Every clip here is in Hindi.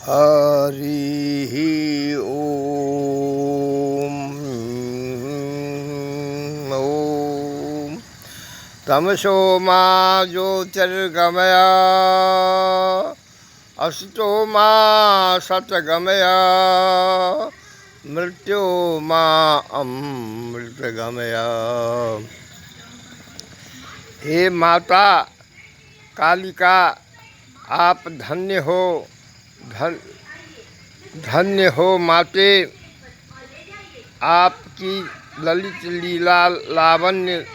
हरि ओम। ओम तमसो मा ज्योतिर्गमय असतो मा सतगमय मृत्यो मा अमृतगमय। हे माता कालिका, आप धन्य हो, धन्य हो माते। आपकी ललित लीला लावण्य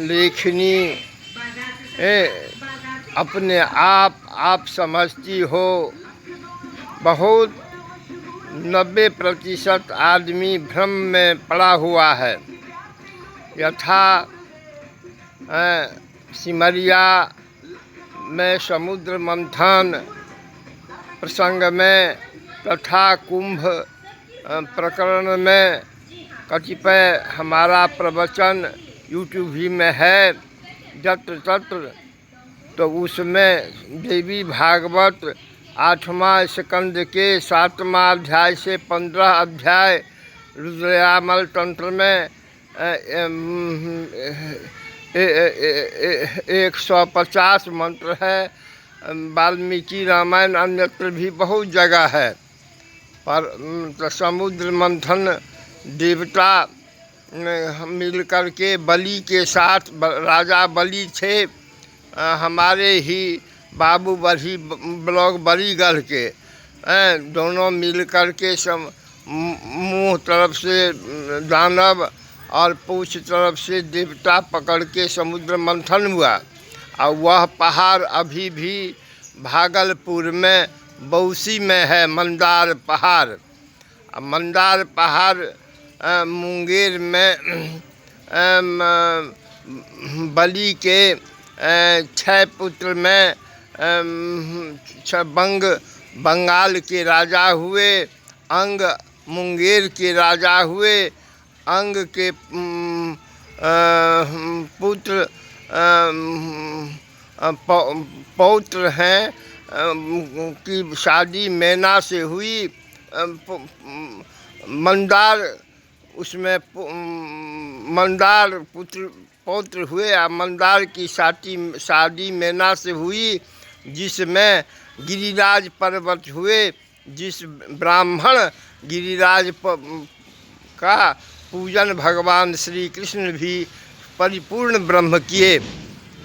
लेखनी अपने आप समझती हो। बहुत 90% आदमी भ्रम में पड़ा हुआ है। यथा सिमरिया में समुद्र मंथन प्रसंग में तथा कुंभ प्रकरण में कतिपय हमारा प्रवचन यूट्यूब भी में है जत्र तत्र, तो उसमें देवी भागवत 8वां स्कंद के 7वां अध्याय से 15 अध्याय रुद्रयामल तंत्र में 150 मंत्र है। वाल्मीकि रामायण अन्यत्र भी बहुत जगह है। पर समुद्र मंथन देवता मिल कर के बलि के साथ, राजा बलि थे हमारे ही बाबू बड़ी ब्लॉक बलीगढ़ के, दोनों मिल कर के मुँह तरफ से दानव और पूछ तरफ से देवता पकड़ के समुद्र मंथन हुआ। और वह पहाड़ अभी भी भागलपुर में बौसी में है, मंदार पहाड़। मंदार पहाड़ मुंगेर में बलि के 6 पुत्र में बंगाल के राजा हुए, अंग मुंगेर के राजा हुए, अंग के पुत्र पौत्र हैं की शादी मैना से हुई। मंदार उसमें मंदार पुत्र पौत्र हुए। मंदार की शादी मैना से हुई, जिसमें गिरिराज पर्वत हुए, जिस ब्राह्मण गिरिराज का पूजन भगवान श्री कृष्ण भी परिपूर्ण ब्रह्म किए।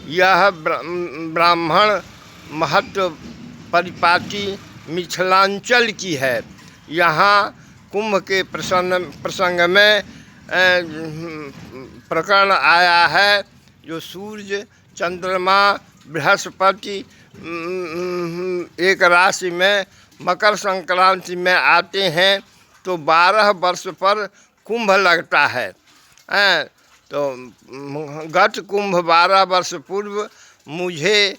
यह ब्राह्मण महत्व परिपाटी मिथिलांचल की है। यहाँ कुंभ के प्रसंग में प्रकरण आया है, जो सूर्य चंद्रमा बृहस्पति एक राशि में मकर संक्रांति में आते हैं तो 12 वर्ष पर कुंभ लगता है। तो गत कुंभ 12 वर्ष पूर्व मुझे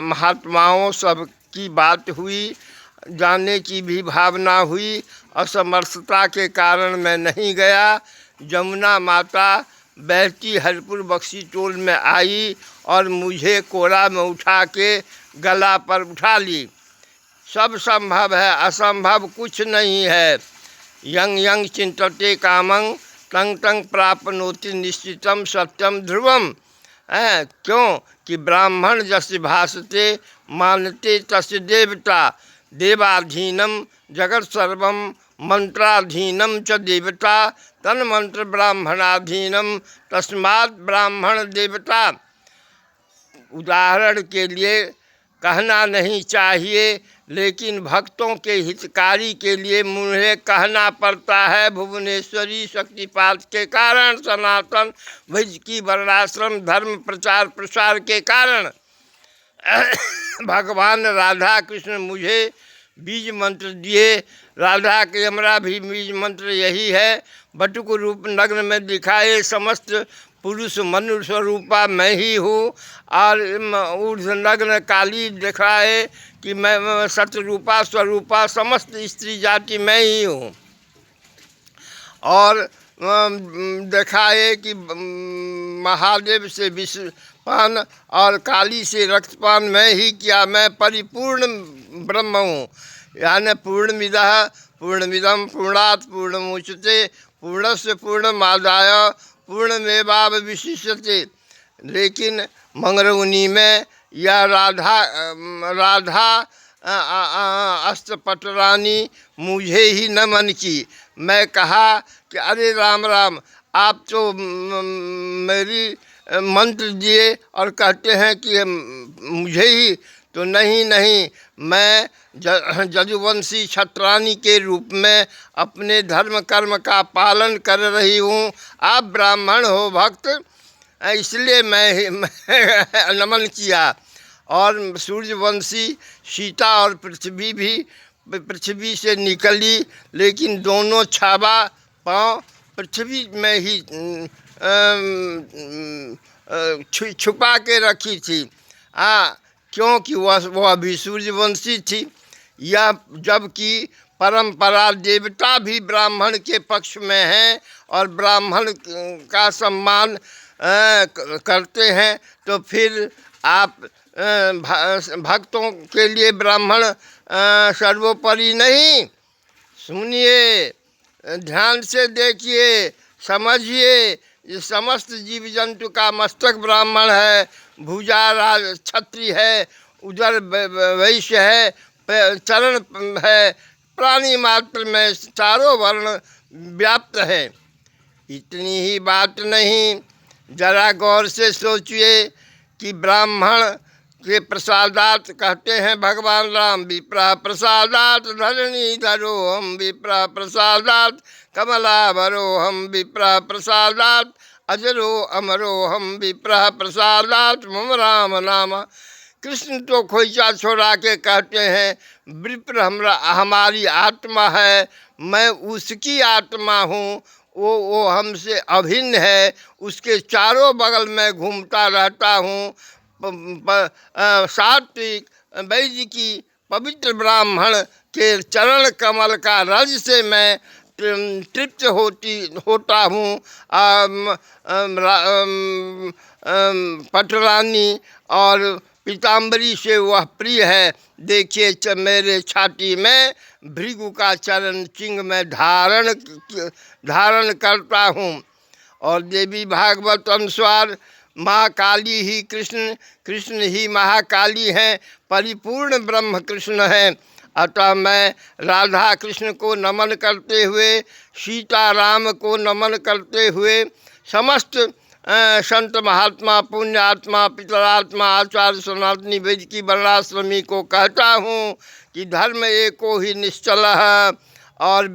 महात्माओं सब की बात हुई, जाने की भी भावना हुई। असमर्थता के कारण मैं नहीं गया। जमुना माता बहती हरपुर बक्सी टोल में आई और मुझे कोरा में उठा के गला पर उठा ली। सब संभव है, असंभव कुछ नहीं है। यंग यंग चिंतते कामं तंग तंग प्राप्नोति निश्चितम सत्यम ध्रुवम। क्यों कि ब्राह्मण जस भाषते मानते तस् देवता, देवाधीनम जगत सर्वम मंत्राधीनम च देवता, तन मंत्र ब्राह्मणाधीनम तस्मात् ब्राह्मण देवता। उदाहरण के लिए कहना नहीं चाहिए, लेकिन भक्तों के हितकारी के लिए मुझे कहना पड़ता है। भुवनेश्वरी शक्तिपात के कारण, सनातन वैज की वर्णाश्रम धर्म प्रचार प्रसार के कारण भगवान राधा कृष्ण मुझे बीज मंत्र दिए। राधा के हमारा भी बीज मंत्र यही है। बटुक रूप नग्न में दिखाए समस्त पुरुष मनुष्य स्वरूपा मैं ही हूँ, और ऊर्ध नग्न काली दिखाए कि मैं सतरूपा स्वरूपा समस्त स्त्री जाति मैं ही हूँ। और दिखाए कि महादेव से पान और काली से रक्तपान मैं ही किया। मैं परिपूर्ण ब्रह्म हूँ। यानी पूर्णमिदः पूर्णमिदं पूर्णात् पूर्णमुदच्यते पूर्णस्य पूर्णमादाय पूर्णमेवावशिष्यते। लेकिन मंगरौनी में यह राधा अष्टपटरानी मुझे ही नमन की। मैं कहा कि अरे राम राम, आप तो मेरी मंत्र दिए और कहते हैं कि मुझे ही, तो नहीं नहीं, मैं जदुवंशी क्षत्राणी के रूप में अपने धर्म कर्म का पालन कर रही हूँ। आप ब्राह्मण हो भक्त, इसलिए मैं नमन किया। और सूर्यवंशी सीता और पृथ्वी भी पृथ्वी से निकली, लेकिन दोनों छाबा पाँव पृथ्वी में ही छुपा के रखी थी। क्योंकि वह भी सूर्यवंशी थी। यह जबकि परंपरा देवता भी ब्राह्मण के पक्ष में हैं और ब्राह्मण का सम्मान करते हैं, तो फिर आप भक्तों के लिए ब्राह्मण सर्वोपरि नहीं। सुनिए, ध्यान से देखिए, समझिए। ये समस्त जीव जंतु का मस्तक ब्राह्मण है, भुजा राज क्षत्रिय है, उदर वैश्य है, चरण है, प्राणी मात्र में चारों वर्ण व्याप्त है। इतनी ही बात नहीं, जरा गौर से सोचिए कि ब्राह्मण के प्रसादात कहते हैं भगवान राम, विप्रा प्रसादात धरणी धरो हम, विप्रा प्रसादात कमलाभरो हम, विप्रा प्रसादात अजरो अमरो हम, विप्रा प्रसादात मम राम नाम। कृष्ण तो खोइचा छोड़ा के कहते हैं, विप्र हमारी आत्मा है, मैं उसकी आत्मा हूँ, वो हमसे अभिन्न है, उसके चारों बगल में घूमता रहता हूँ। सात्विक वैदिकी पवित्र ब्राह्मण के चरण कमल का रज से मैं तृप्त होता हूँ। पटरानी और पीताम्बरी से वह प्रिय है। देखिए मेरे छाती में भृगु का चरण चिन्ह में धारण करता हूँ। और देवी भागवत अनुसार माँ काली ही कृष्ण, कृष्ण ही महाकाली हैं, परिपूर्ण ब्रह्म कृष्ण हैं। अतः मैं राधा कृष्ण को नमन करते हुए, सीता राम को नमन करते हुए, समस्त संत महात्मा पुण्य आत्मा पितरात्मा आचार्य सनातनी वैदिकी वर्णाश्रमी को कहता हूँ कि धर्म एको ही निश्चल है और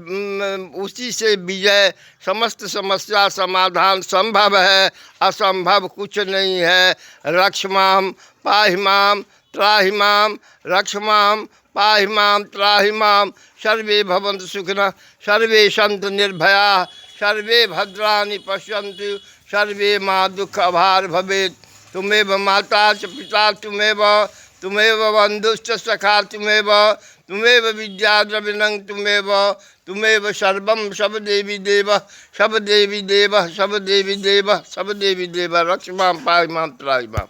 उसी से विजय, समस्त समस्या समाधान संभव है, असंभव कुछ नहीं है। रक्षमाम पाहिमाम त्राहिमाम, रक्षमाम पाहिमाम त्राहिमाम, सर्वे भवन्तु सुखिनः, सर्वे सन्तु निर्भयाः, सर्वे भद्राणि पश्यन्तु, सर्वे मा दुःख अभार भवेत्। तुमेव माता च पिता तुमेव, तुमेव बन्धुश्च सखा तुमेव, तुमेव विद्या द्रविणं तुमेव, तुमेव सर्वं सब देवी देव, सब देवी देव, सब देवी देव, सब देवी देव, रक्ष मां पाहि मां त्राहि मां।